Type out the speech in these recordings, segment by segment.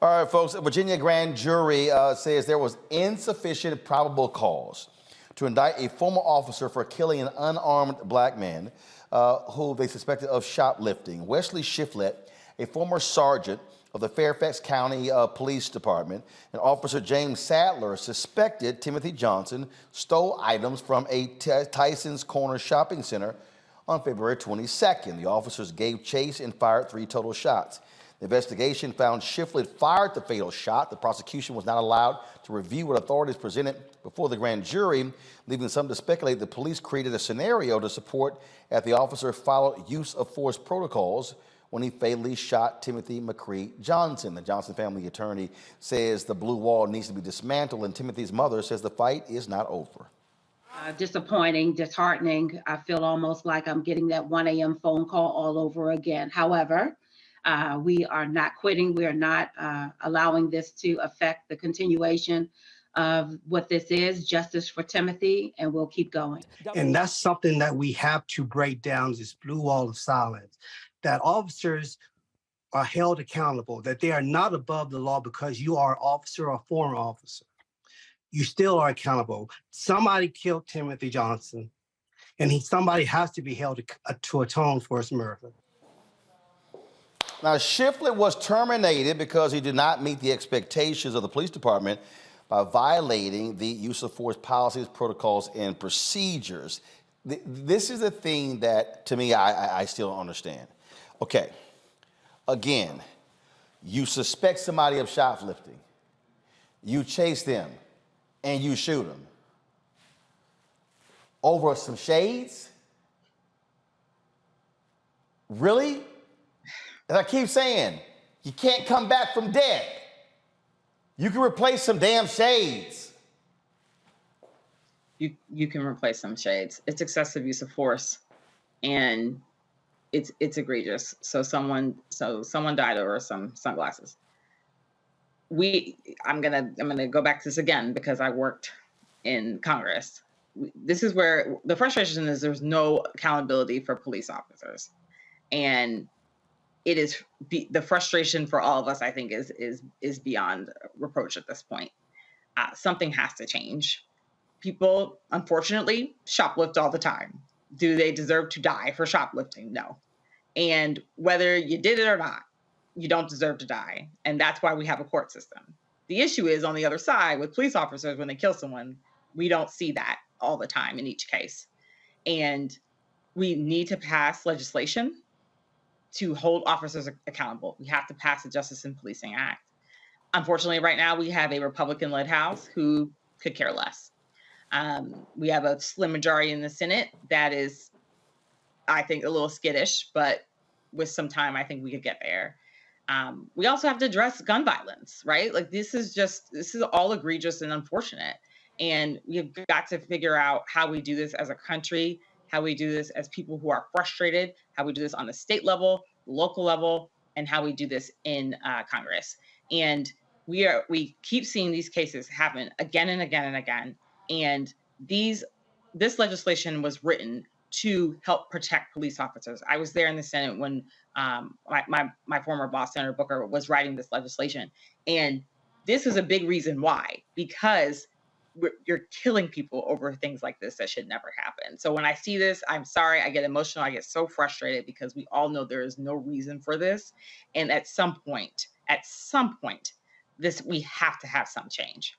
All right, folks. A Virginia grand jury says there was insufficient probable cause to indict a former officer for killing an unarmed black man who they suspected of shoplifting. Wesley Shifflet, a former sergeant of the Fairfax County Police Department, and Officer James Sadler suspected Timothy Johnson stole items from a Tysons Corner shopping center on February 22nd. The officers gave chase and fired 3 total shots. The investigation found Shifflett fired the fatal shot. The prosecution was not allowed to review what authorities presented before the grand jury, leaving some to speculate the police created a scenario to support that the officer followed use of force protocols when he fatally shot Timothy McCree Johnson. The Johnson family attorney says the blue wall needs to be dismantled, and Timothy's mother says the fight is not over. Disappointing, disheartening. I feel almost like I'm getting that 1 a.m. phone call all over again. However, we are not quitting. We are not allowing this to affect the continuation of what this is, justice for Timothy, and we'll keep going. And that's something that we have to break down, this blue wall of silence, that officers are held accountable, that they are not above the law because you are an officer or former officer. You still are accountable. Somebody killed Timothy Johnson, and somebody has to be held to atone for his murder. Now, Shifflet was terminated because he did not meet the expectations of the police department by violating the use of force policies, protocols, and procedures. This is a thing that, to me, I still don't understand. Okay, again, you suspect somebody of shoplifting, you chase them, and you shoot them over some shades? Really? As I keep saying, you can't come back from death. You can replace some damn shades. You can replace some shades. It's excessive use of force, and it's egregious. So someone died over some sunglasses. I'm gonna go back to this again because I worked in Congress. This is where the frustration is. There's no accountability for police officers, and it is the frustration for all of us, I think, is beyond reproach at this point. Something has to change. People, unfortunately, shoplift all the time. Do they deserve to die for shoplifting? No. And whether you did it or not, you don't deserve to die. And that's why we have a court system. The issue is on the other side with police officers, when they kill someone, we don't see that all the time in each case. And we need to pass legislation to hold officers accountable. We have to pass the Justice in Policing Act. Unfortunately, right now, we have a Republican-led House who could care less. We have a slim majority in the Senate that is, I think, a little skittish, but with some time, I think we could get there. We also have to address gun violence, right? Like this is all egregious and unfortunate. And we've got to figure out how we do this as a country, how we do this as people who are frustrated, how we do this on the state level, local level, and how we do this in Congress. And we keep seeing these cases happen again and again and again. And this legislation was written to help protect police officers. I was there in the Senate when my former boss, Senator Booker, was writing this legislation. And this is a big reason why, because you're killing people over things like this that should never happen. So when I see this, I'm sorry, I get emotional. I get so frustrated because we all know there is no reason for this. And at some point, we have to have some change.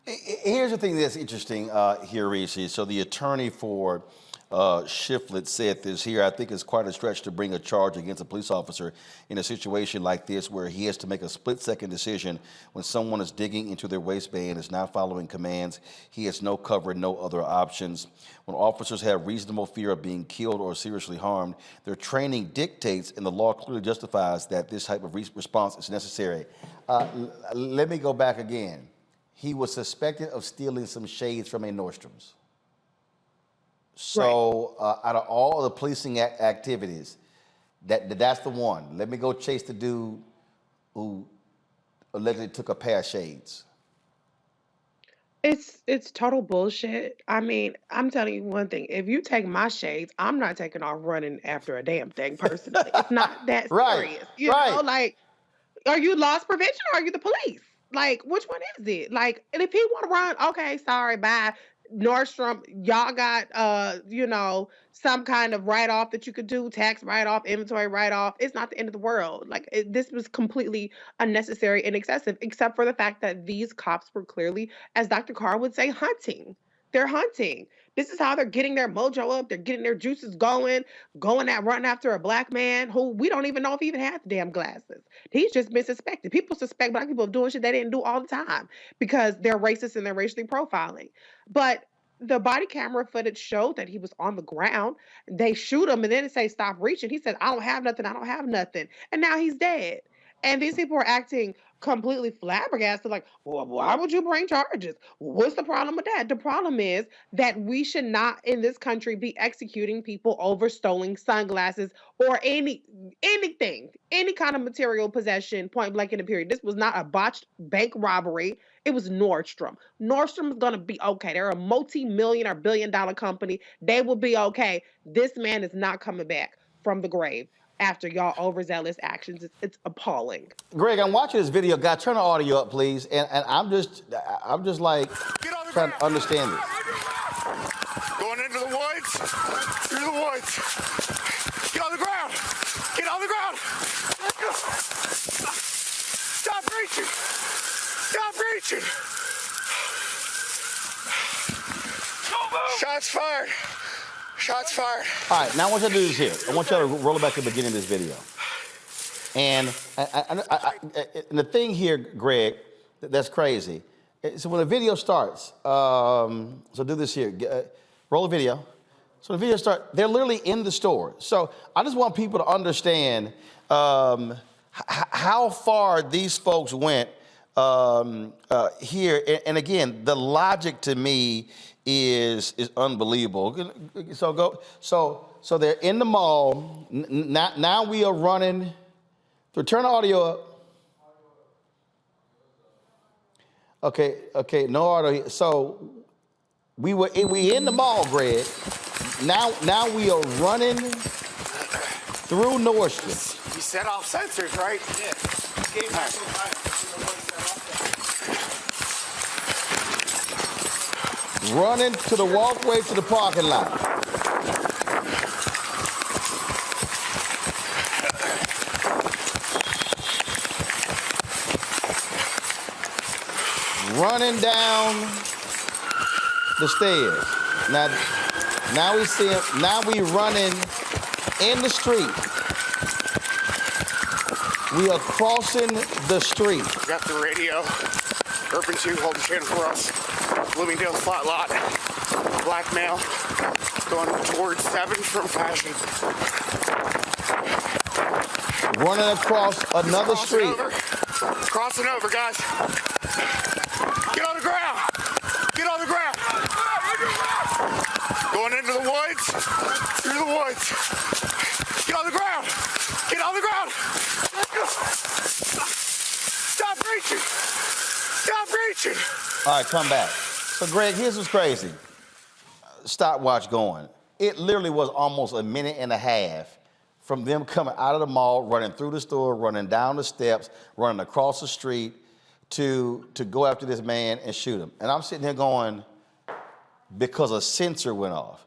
Here's the thing that's interesting here, Reese. So the attorney for Shifflet said this here. I think it's quite a stretch to bring a charge against a police officer in a situation like this where he has to make a split-second decision when someone is digging into their waistband and is not following commands. He has no cover, no other options. When officers have reasonable fear of being killed or seriously harmed, their training dictates and the law clearly justifies that this type of response is necessary. Let me go back again. He was suspected of stealing some shades from a Nordstrom's. So out of all the policing activities, that's the one. Let me go chase the dude who allegedly took a pair of shades. It's total bullshit. I mean, I'm telling you one thing. If you take my shades, I'm not taking off running after a damn thing personally. It's not that Right, serious. You right. know, like Are you loss prevention or are you the police? Like, which one is it? Like, and if he want to run, okay, sorry, bye. Nordstrom, y'all got some kind of write-off that you could do, tax write-off, inventory write-off. It's not the end of the world. Like, this was completely unnecessary and excessive, except for the fact that these cops were clearly, as Dr. Carr would say, hunting. They're hunting. This is how they're getting their mojo up. They're getting their juices going running after a black man who we don't even know if he even had the damn glasses. He's just been suspected. People suspect black people of doing shit they didn't do all the time because they're racist and they're racially profiling. But the body camera footage showed that he was on the ground. They shoot him and then they say, stop reaching. He said, I don't have nothing. I don't have nothing. And now he's dead. And these people are acting completely flabbergasted, like, well, why would you bring charges? What's the problem with that? The problem is that we should not in this country be executing people over stolen sunglasses or anything, any kind of material possession, point blank in the period. This was not a botched bank robbery. It was Nordstrom. Nordstrom is going to be okay. They're a multi-million or billion-dollar company. They will be okay. This man is not coming back from the grave after y'all overzealous actions. It's appalling. Greg, I'm watching this video. God, turn the audio up, please. And I'm just like trying to understand this. Going into the woods, through the woods. Get on the ground. Get on the ground. Stop reaching. Stop reaching. Shots fired. Shots fired. All right, now I want you to do this here. I want you to roll it back to the beginning of this video. And and the thing here, Greg, that's crazy. So when the video starts, so do this here. Roll the video. So the video starts, they're literally in the store. So I just want people to understand how far these folks went here. And again, the logic to me is unbelievable. So they're in the mall. Now we are running. Turn the audio up. Okay, no audio. So we in the mall, Greg. Now we are running through Nordstrom. You set off sensors, right? Yeah. Running to the walkway to the parking lot. Running down the stairs. Now we see him. Now we running in the street. We are crossing the street. We got the radio. Urban 2 holding channel for us. Bloomingdale slot lot. Black male going towards 7 from Fashion. Running across another street. Crossing over, guys. Get on the ground. Get on the ground. Going into the woods. Through the woods. Get on the ground. Get on the ground. Stop reaching. Stop reaching. All right, come back. So, Greg, here's what's crazy. Stopwatch going. It literally was almost a minute and a half from them coming out of the mall, running through the store, running down the steps, running across the street to go after this man and shoot him. And I'm sitting here going, because a sensor went off.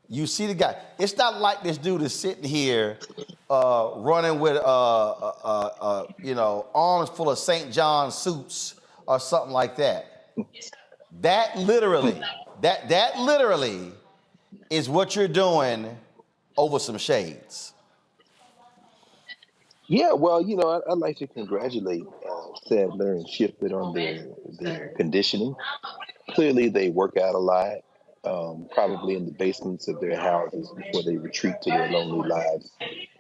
You see the guy. It's not like this dude is sitting here running with arms full of St. John suits or something like that. That literally is what you're doing over some shades. Yeah, well, I'd like to congratulate Sadler and Shifflett on their conditioning. Clearly, they work out a lot, probably in the basements of their houses before they retreat to their lonely lives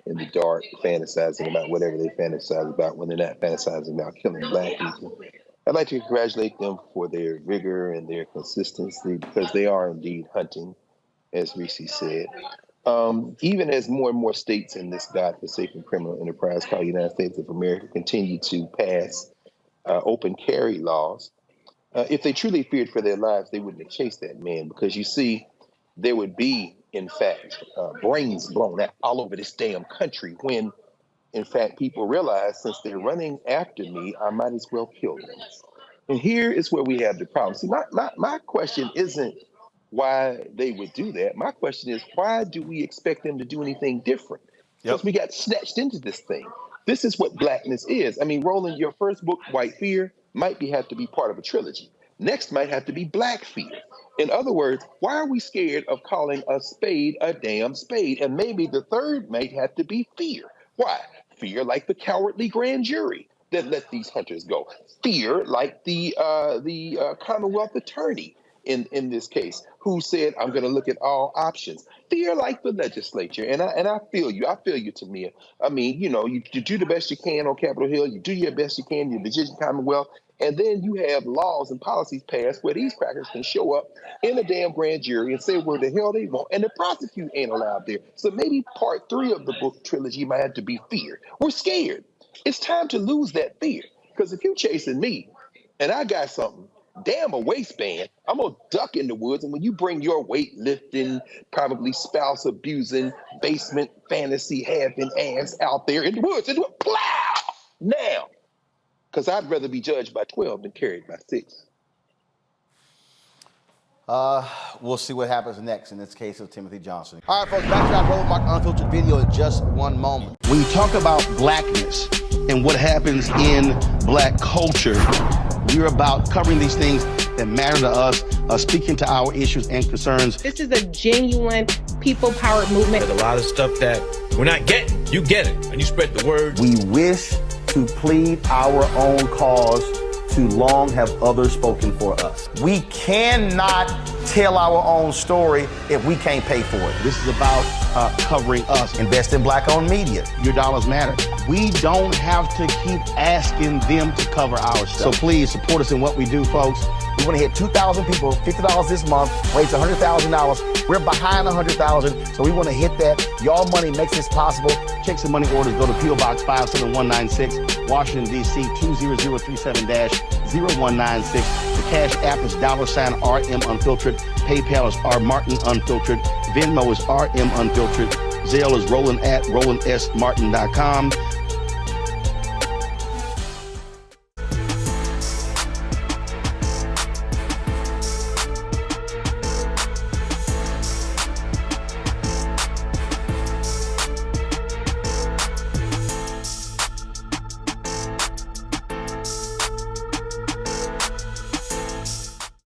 in the dark, fantasizing about whatever they fantasize about when they're not fantasizing about killing black people. I'd like to congratulate them for their vigor and their consistency because they are indeed hunting, as Reese said. Even as more and more states in this godforsaken criminal enterprise called the United States of America continue to pass open carry laws, if they truly feared for their lives, they wouldn't have chased that man because you see, there would be, in fact, brains blown out all over this damn country when In fact, people realize since they're running after me, I might as well kill them. And here is where we have the problem. See, my question isn't why they would do that. My question is, why do we expect them to do anything different? Because we got snatched into this thing. This is what blackness is. I mean, Roland, your first book, White Fear, might have to be part of a trilogy. Next might have to be Black Fear. In other words, why are we scared of calling a spade a damn spade? And maybe the third might have to be fear. Why? Fear like the cowardly grand jury that let these hunters go. Fear like the Commonwealth attorney in this case, who said, I'm going to look at all options. Fear like the legislature. And I feel you. I feel you, Tamia. I mean, you know, you do the best you can on Capitol Hill. You do your best you can in the Virginia Commonwealth. And then you have laws and policies passed where these crackers can show up in a damn grand jury and say where the hell they want, and the prosecute ain't allowed there. So maybe part 3 of the book trilogy might have to be fear. We're scared. It's time to lose that fear. Because if you're chasing me and I got something, damn a waistband, I'm going to duck in the woods. And when you bring your weightlifting, probably spouse abusing, basement fantasy having ass out there in the woods, and plow! Now. Because I'd rather be judged by 12 than carried by 6. We'll see what happens next in this case of Timothy Johnson. All right, folks, back to our Roland Mark Unfiltered video in just one moment. When you talk about blackness and what happens in black culture, we're about covering these things that matter to us, speaking to our issues and concerns. This is a genuine people-powered movement. There's a lot of stuff that we're not getting. You get it, and you spread the word. We wish to plead our own cause, to long have others spoken for us. We cannot tell our own story if we can't pay for it. This is about covering us. Invest in black-owned media. Your dollars matter. We don't have to keep asking them to cover our stuff. So please support us in what we do, folks. We want to hit 2,000 people, $50 this month, raise $100,000. We're behind 100,000, so we want to hit that. Y'all money makes this possible. Check some money orders. Go to P.O. Box 57196, Washington, D.C. 20037-0196. The Cash App is $RM Unfiltered. PayPal is R Martin Unfiltered. Venmo is RM Unfiltered. Zelle is Roland at RolandSMartin.com.